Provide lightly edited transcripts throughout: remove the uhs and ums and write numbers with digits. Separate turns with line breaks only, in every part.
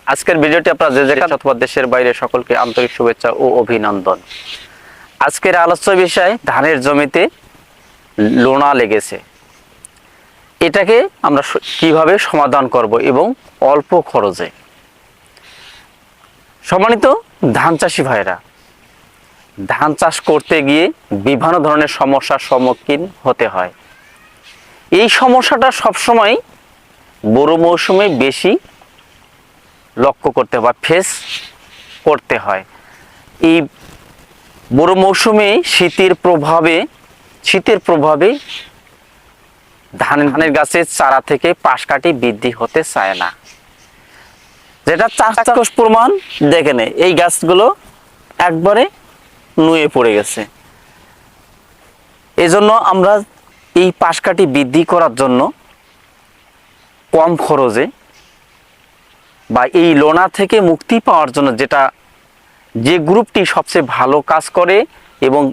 আজকের ভিডিওটি আপনারা যে যেখানে অথবা দেশের বাইরে সকলকে আন্তরিক শুভেচ্ছা ও অভিনন্দন। আজকের আলোচ্য বিষয় ধানের জমিতে লোনা লেগেছে, এটাকে আমরা কিভাবে সমাধান করব এবং অল্প খরচে। সম্মানিত ধান চাষি ভাইরা, ধান চাষ করতে গিয়ে বিভিন্ন ধরনের সমস্যার সম্মুখীন হতে হয়। এই সমস্যাটা সবসময় বোরো মৌসুমে বেশি লক্ষ্য করতে বা ফেস করতে হয়। এই বোরো মৌসুমে শীতের প্রভাবে ধানের গাছের চারা থেকে পাশকাঠি বৃদ্ধি হতে চায় না, যেটা চাক্ষুষ প্রমাণ দেখেন। এই গাছগুলো একবারে নুয়ে পড়ে গেছে। এজন্য আমরা এই পাশকাঠি বৃদ্ধি করার জন্য কম খরচে বা এই লোনা থেকে মুক্তি পাওয়ার জন্য যে গ্রুপটি সবচেয়ে ভালো কাজ করে এবং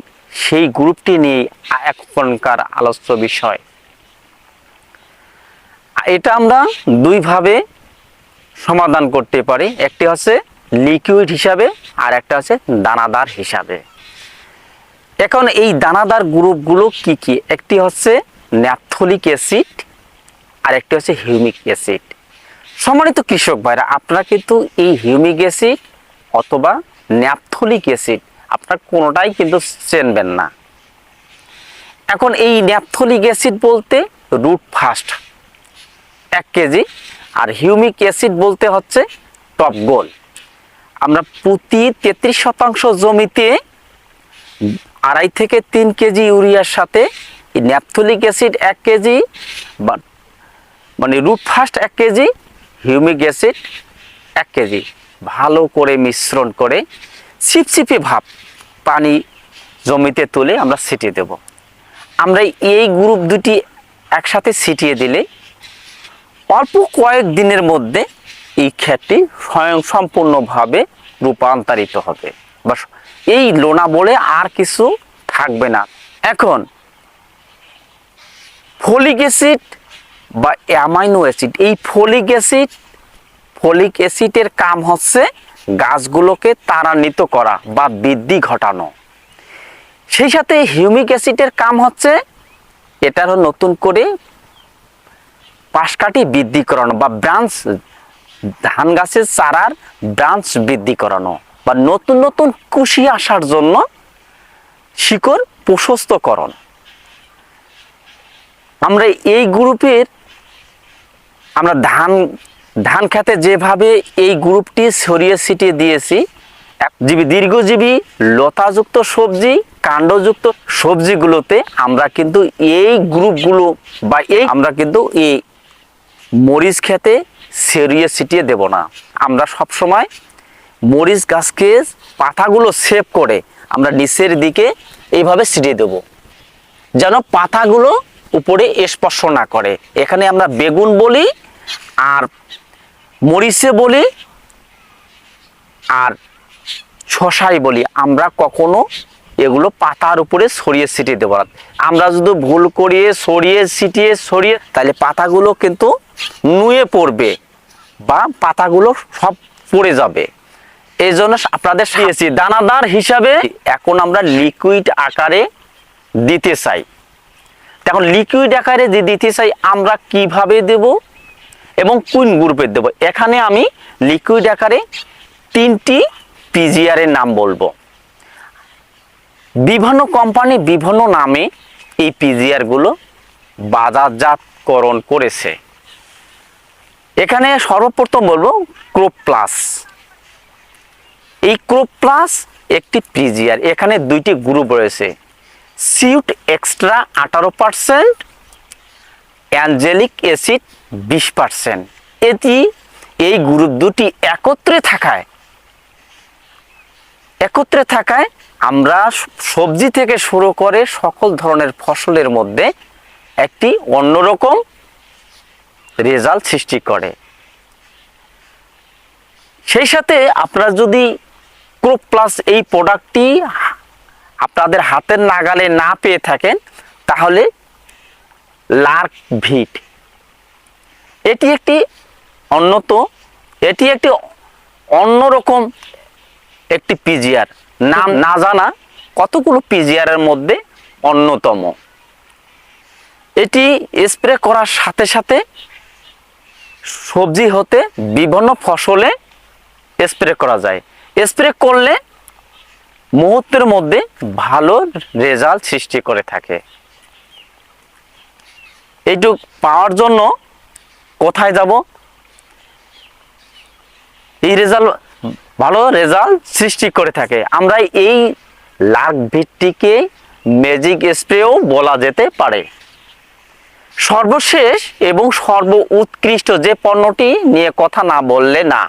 সেই গ্রুপটি নিয়ে এখনকার আলোচ্য বিষয়। এটা আমরা দুইভাবে সমাধান করতে পারি, একটি হচ্ছে লিকুইড হিসাবে আর একটা হচ্ছে দানাদার হিসাবে। এখন এই দানাদার গ্রুপগুলো কি কি? একটি হচ্ছে ন্যাপথলিক অ্যাসিড আর একটি হচ্ছে হিউমিক অ্যাসিড। সম্মানিত কৃষক ভাইরা, আপনারা কিন্তু এই হিউমিক অ্যাসিড অথবা ন্যাপথলিক অ্যাসিড আপনার কোনোটাই কিন্তু চেনবেন না। এখন এই ন্যাপথলিক অ্যাসিড বলতে রুট ফাস্ট 1 কেজি, আর হিউমিক অ্যাসিড বলতে হচ্ছে টপ গোল। আমরা প্রতি 33% জমিতে 2.5 থেকে 3 কেজি ইউরিয়ার সাথে ন্যাপথলিক অ্যাসিড 1 কেজি, মানে root fast 1 KG, humic acid 1 KG ভালো করে মিশ্রণ করে চিপচিপে ভাব পানি জমিতে তুলে আমরা ছিটিয়ে দেব। আমরা এই গ্রুপ দুটি একসাথে ছিটিয়ে দিলে অল্প কয়েক দিনের মধ্যে এই ক্ষেতটি স্বয়ংসম্পূর্ণভাবে রূপান্তরিত হবে, বা এই লোনা বলে আর কিছু থাকবে না। এখন ফলিক অ্যাসিড বা অ্যামাইনো অ্যাসিড, এই ফলিক অ্যাসিডের কাম হচ্ছে গাছগুলোকে ত্বরান্বিত করা বা বৃদ্ধি ঘটানো। সেই সাথে হিউমিক অ্যাসিডের কাম হচ্ছে এটার নতুন করে পাশকাঠি বৃদ্ধি করানো বা ব্রাঞ্চ, ধান গাছের চারার ব্রাঞ্চ বৃদ্ধি করানো বা নতুন নতুন কুশি আসার জন্য শিকড় প্রশস্তকরণ। আমরা এই গ্রুপের আমরা ধান খেতে যেভাবে এই গ্রুপটি ছড়িয়ে ছিটিয়ে দিয়েছি, দীর্ঘজীবী লতাযুক্ত সবজি, কাণ্ডযুক্ত সবজিগুলোতে আমরা কিন্তু এই গ্রুপগুলো বা আমরা কিন্তু এই মরিচ খেতে ছড়িয়ে ছিটিয়ে দেব না। আমরা সবসময় মরিচ গাছকে পাতাগুলো সেভ করে আমরা নিচের দিকে এইভাবে ছিটিয়ে দেব, যেন পাতাগুলো উপরে স্পর্শ না করে। এখানে আমরা বেগুন বলি আর মরিচে বলি আর শশাই বলি, আমরা কখনো এগুলো পাতার উপরে ছড়িয়ে ছিটিয়ে দেব না। আমরা যদি ভুল করিয়ে ছড়িয়ে তাহলে পাতাগুলো কিন্তু নুয়ে পড়বে বা পাতাগুলো সব পড়ে যাবে। এই জন্য আপনাদের দিয়েছি দানাদার হিসাবে। এখন আমরা লিকুইড আকারে দিতে চাই। এখন লিকুইড আকারে যে দিতে চাই আমরা কিভাবে দেব এবং কোন গ্রুপে দেব? এখানে আমি লিকুইড আকারে 3টি পিজিআর এর নাম বলবো। বিভিন্ন কোম্পানি বিভিন্ন নামে এই পিজিআর গুলো বাজারজাতকরণ করেছে। এখানে সর্বপ্রথম বলবো ক্রপ প্লাস। এই ক্রপ প্লাস একটি পিজিআর, এখানে 2টি গ্রুপ রয়েছে, সিউট এক্সট্রা 18%, অ্যাঞ্জেলিক অ্যাসিড 20%। এই গ্রুপ দুটি একত্রে থাকায় আমরা সবজি থেকে শুরু করে সকল ধরনের ফসলের মধ্যে একটি অন্যরকম রেজাল্ট সৃষ্টি করে। সেই সাথে আপনারা যদি ক্রপ প্লাস এই প্রোডাক্টটি আপনাদের হাতের নাগালে না পেয়ে থাকেন, তাহলে লার্ক ভিট, এটি একটি অন্যরকম একটি পিজিআর, নাম না জানা কতগুলো পিজিআরের মধ্যে অন্যতম। এটি স্প্রে করার সাথে সাথে সবজি হতে বিভিন্ন ফসলে স্প্রে করা যায়। স্প্রে করলে মুহূর্তের মধ্যে ভালো রেজাল্ট সৃষ্টি করে থাকে। এইটুক পাওয়ার জন্য কোথায় যাব? এই ভালো রেজাল্ট সৃষ্টি করে থাকে। আমরা এই লার্ক ভিত্তিকে ম্যাজিক স্প্রেও বলা যেতে পারে। সর্বশেষ এবং সর্ব উৎকৃষ্ট যে পণ্যটি নিয়ে কথা না বললে না,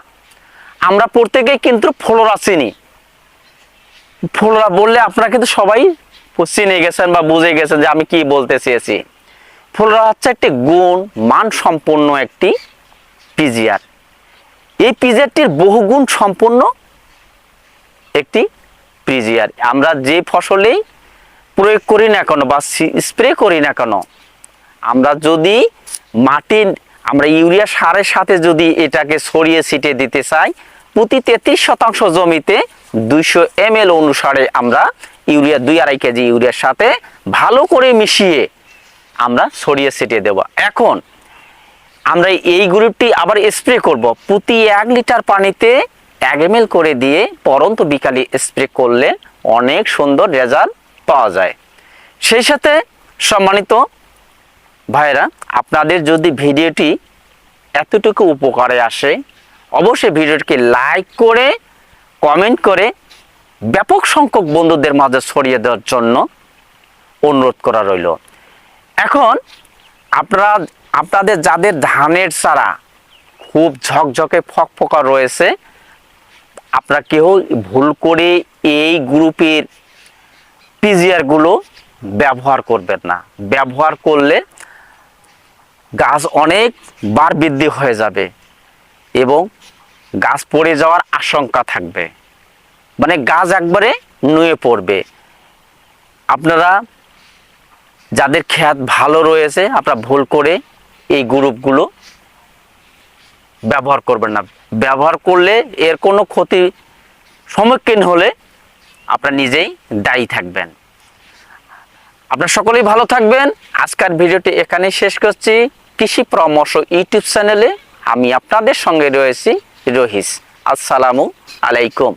আমরা প্রত্যেকেই কিন্তু ফ্লোরা চিনি। ফ্লোরা বললে আপনারা কিন্তু সবাই চিনে গেছেন বা বুঝে গেছেন যে আমি কি বলতে চেয়েছি। ফ্লোরা হচ্ছে একটি গুণ মান সম্পন্ন একটি পিজিআর। এই পিজিআরটির বহুগুণ সম্পন্ন একটি পিজিআর। আমরা যে ফসলেই প্রয়োগ করি না কেন বা স্প্রে করি না কেন, আমরা যদি আমরা ইউরিয়া সারের সাথে যদি এটাকে ছড়িয়ে ছিটিয়ে দিতে চাই, প্রতি 33% জমিতে 200 ml অনুসারে আমরা ইউরিয়া 2-2.5 কেজি ইউরিয়ার সাথে ভালো করে মিশিয়ে আমরা ছড়িয়ে ছিটিয়ে দেব। এখন আমরা এই গ্রুপটি আবার স্প্রে করব। প্রতি 1 লিটার পানিতে 1 ml করে দিয়ে পরন্ত বিকালে স্প্রে করলে অনেক সুন্দর রেজাল্ট পাওয়া যায়। সেই সাথে সম্মানিত ভাইরা, আপনাদের যদি ভিডিওটি এতটুকু উপকারে আসে, অবশ্যই ভিডিওটিকে লাইক করে কমেন্ট করে ব্যাপক সংখ্যক বন্ধুদের মাঝে ছড়িয়ে দেওয়ার জন্য অনুরোধ করা রইল। এখন আপনাদের যাদের ধানের চারা খুব ঝকঝকে ফকফকা রয়েছে, আপনারা কেউ ভুল করে এই গ্রুপের পিজিআরগুলো ব্যবহার করবেন না। ব্যবহার করলে গাছ অনেক বার বৃদ্ধি হয়ে যাবে এবং গাছ পড়ে যাওয়ার আশঙ্কা থাকবে, মানে গাছ একবারে নুয়ে পড়বে। আপনারা যাদের ক্ষেত ভালো রয়েছে, আপনারা ভুল করে এই গ্রুপগুলো ব্যবহার করবেন না। ব্যবহার করলে এর কোনো ক্ষতি সম্মুখীন হলে আপনারা নিজেই দায়ী থাকবেন। আপনারা সকলেই ভালো থাকবেন। আজকের ভিডিওটি এখানেই শেষ করছি। কৃষি পরামর্শ ইউটিউব চ্যানেলে আমি আপনাদের সঙ্গে রয়েছি রহিস। আসসালামু আলাইকুম।